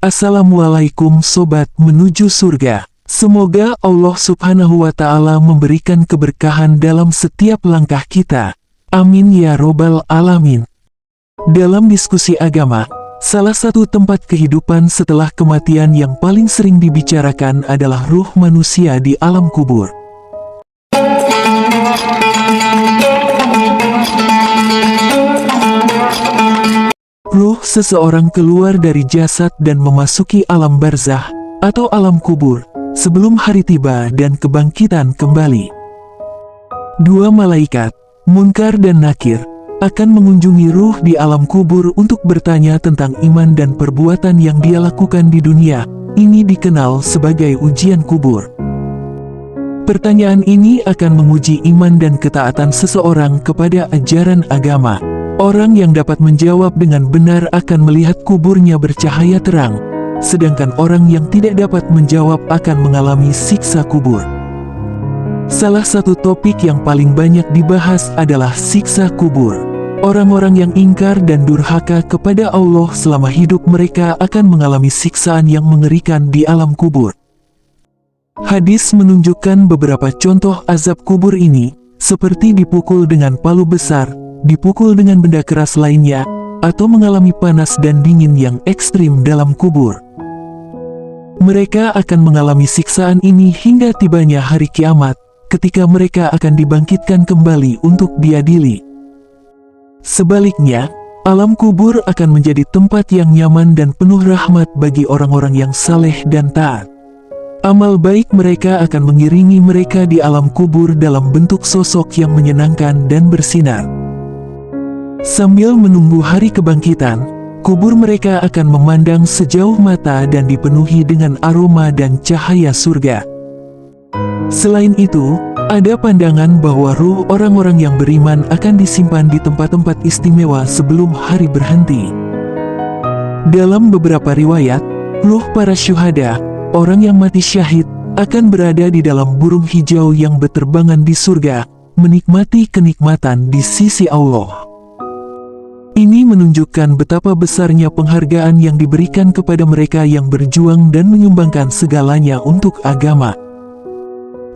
Assalamualaikum Sobat Menuju Surga. Semoga Allah Subhanahu wa Ta'ala memberikan keberkahan dalam setiap langkah kita. Amin ya Robbal Alamin. Dalam diskusi agama, salah satu tempat kehidupan setelah kematian yang paling sering dibicarakan adalah ruh manusia di alam kubur. Ruh seseorang keluar dari jasad dan memasuki alam barzah atau alam kubur sebelum hari tiba dan kebangkitan kembali. Dua malaikat, Munkar dan Nakir, akan mengunjungi ruh di alam kubur untuk bertanya tentang iman dan perbuatan yang dia lakukan di dunia. Ini dikenal sebagai ujian kubur. Pertanyaan ini akan menguji iman dan ketaatan seseorang kepada ajaran agama. Orang yang dapat menjawab dengan benar akan melihat kuburnya bercahaya terang, sedangkan orang yang tidak dapat menjawab akan mengalami siksa kubur. Salah satu topik yang paling banyak dibahas adalah siksa kubur. Orang-orang yang ingkar dan durhaka kepada Allah selama hidup mereka akan mengalami siksaan yang mengerikan di alam kubur. Hadis menunjukkan beberapa contoh azab kubur ini, seperti dipukul dengan palu besar, dipukul dengan benda keras lainnya, atau mengalami panas dan dingin yang ekstrim dalam kubur. Mereka akan mengalami siksaan ini hingga tibanya hari kiamat, ketika mereka akan dibangkitkan kembali untuk diadili. Sebaliknya, alam kubur akan menjadi tempat yang nyaman dan penuh rahmat bagi orang-orang yang saleh dan taat. Amal baik mereka akan mengiringi mereka di alam kubur dalam bentuk sosok yang menyenangkan dan bersinar. Sambil menunggu hari kebangkitan, kubur mereka akan memandang sejauh mata dan dipenuhi dengan aroma dan cahaya surga. Selain itu, ada pandangan bahwa ruh orang-orang yang beriman akan disimpan di tempat-tempat istimewa sebelum hari berhenti. Dalam beberapa riwayat, ruh para syuhada, orang yang mati syahid, akan berada di dalam burung hijau yang berterbangan di surga, menikmati kenikmatan di sisi Allah. Ini menunjukkan betapa besarnya penghargaan yang diberikan kepada mereka yang berjuang dan menyumbangkan segalanya untuk agama.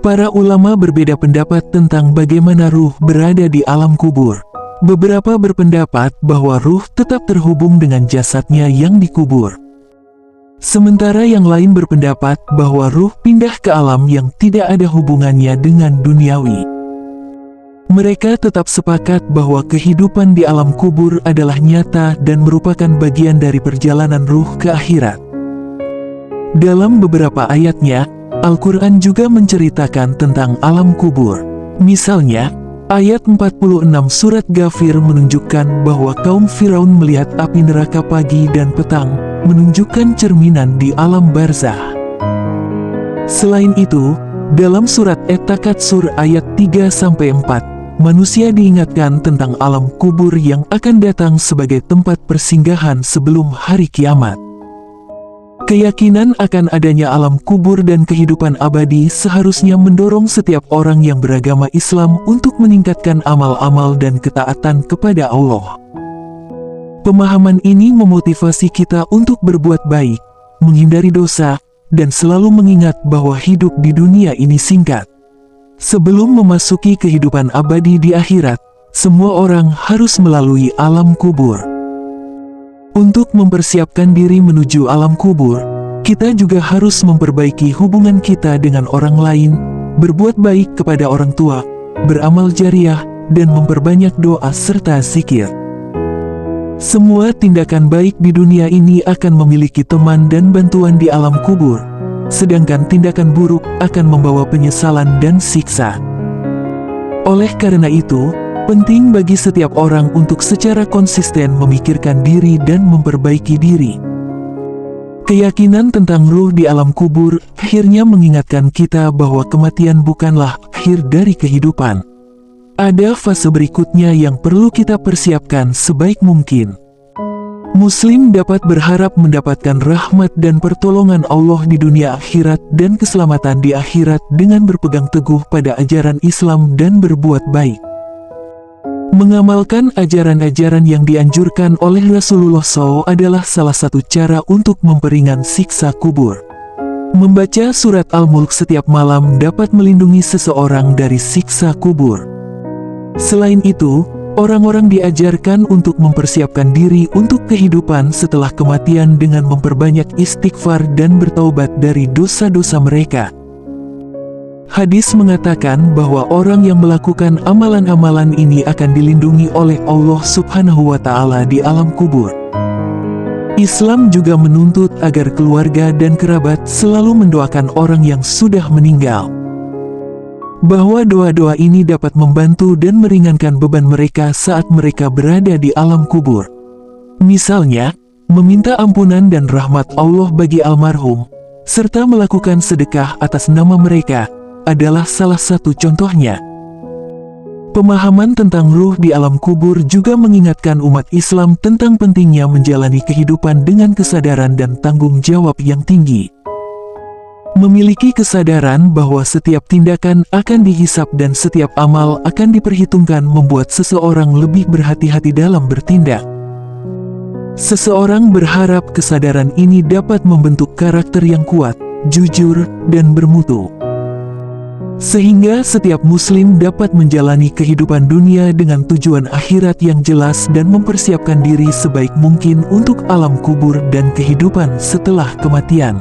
Para ulama berbeda pendapat tentang bagaimana ruh berada di alam kubur. Beberapa berpendapat bahwa ruh tetap terhubung dengan jasadnya yang dikubur. Sementara yang lain berpendapat bahwa ruh pindah ke alam yang tidak ada hubungannya dengan duniawi. Mereka tetap sepakat bahwa kehidupan di alam kubur adalah nyata dan merupakan bagian dari perjalanan ruh ke akhirat. Dalam beberapa ayatnya, Al-Quran juga menceritakan tentang alam kubur. Misalnya, ayat 46 surat Ghafir menunjukkan bahwa kaum Firaun melihat api neraka pagi dan petang, menunjukkan cerminan di alam barzah. Selain itu, dalam surat At-Takatsur ayat 3-4, manusia diingatkan tentang alam kubur yang akan datang sebagai tempat persinggahan sebelum hari kiamat. Keyakinan akan adanya alam kubur dan kehidupan abadi seharusnya mendorong setiap orang yang beragama Islam untuk meningkatkan amal-amal dan ketaatan kepada Allah. Pemahaman ini memotivasi kita untuk berbuat baik, menghindari dosa, dan selalu mengingat bahwa hidup di dunia ini singkat. Sebelum memasuki kehidupan abadi di akhirat, semua orang harus melalui alam kubur. Untuk mempersiapkan diri menuju alam kubur, kita juga harus memperbaiki hubungan kita dengan orang lain, berbuat baik kepada orang tua, beramal jariah, dan memperbanyak doa serta zikir. Semua tindakan baik di dunia ini akan memiliki teman dan bantuan di alam kubur, sedangkan tindakan buruk akan membawa penyesalan dan siksa. Oleh karena itu, penting bagi setiap orang untuk secara konsisten memikirkan diri dan memperbaiki diri. Keyakinan tentang ruh di alam kubur akhirnya mengingatkan kita bahwa kematian bukanlah akhir dari kehidupan. Ada fase berikutnya yang perlu kita persiapkan sebaik mungkin. Muslim dapat berharap mendapatkan rahmat dan pertolongan Allah di dunia akhirat dan keselamatan di akhirat dengan berpegang teguh pada ajaran Islam dan berbuat baik. Mengamalkan ajaran-ajaran yang dianjurkan oleh Rasulullah SAW adalah salah satu cara untuk memperingan siksa kubur. Membaca surat Al-Mulk setiap malam dapat melindungi seseorang dari siksa kubur. Selain itu, orang-orang diajarkan untuk mempersiapkan diri untuk kehidupan setelah kematian dengan memperbanyak istighfar dan bertaubat dari dosa-dosa mereka. Hadis mengatakan bahwa orang yang melakukan amalan-amalan ini akan dilindungi oleh Allah Subhanahu wa Ta'ala di alam kubur. Islam juga menuntut agar keluarga dan kerabat selalu mendoakan orang yang sudah meninggal. Bahwa doa-doa ini dapat membantu dan meringankan beban mereka saat mereka berada di alam kubur. Misalnya, meminta ampunan dan rahmat Allah bagi almarhum, serta melakukan sedekah atas nama mereka, adalah salah satu contohnya. Pemahaman tentang ruh di alam kubur juga mengingatkan umat Islam tentang pentingnya menjalani kehidupan dengan kesadaran dan tanggung jawab yang tinggi. Memiliki kesadaran bahwa setiap tindakan akan dihisap dan setiap amal akan diperhitungkan membuat seseorang lebih berhati-hati dalam bertindak. Seseorang berharap kesadaran ini dapat membentuk karakter yang kuat, jujur, dan bermutu. Sehingga setiap muslim dapat menjalani kehidupan dunia dengan tujuan akhirat yang jelas dan mempersiapkan diri sebaik mungkin untuk alam kubur dan kehidupan setelah kematian.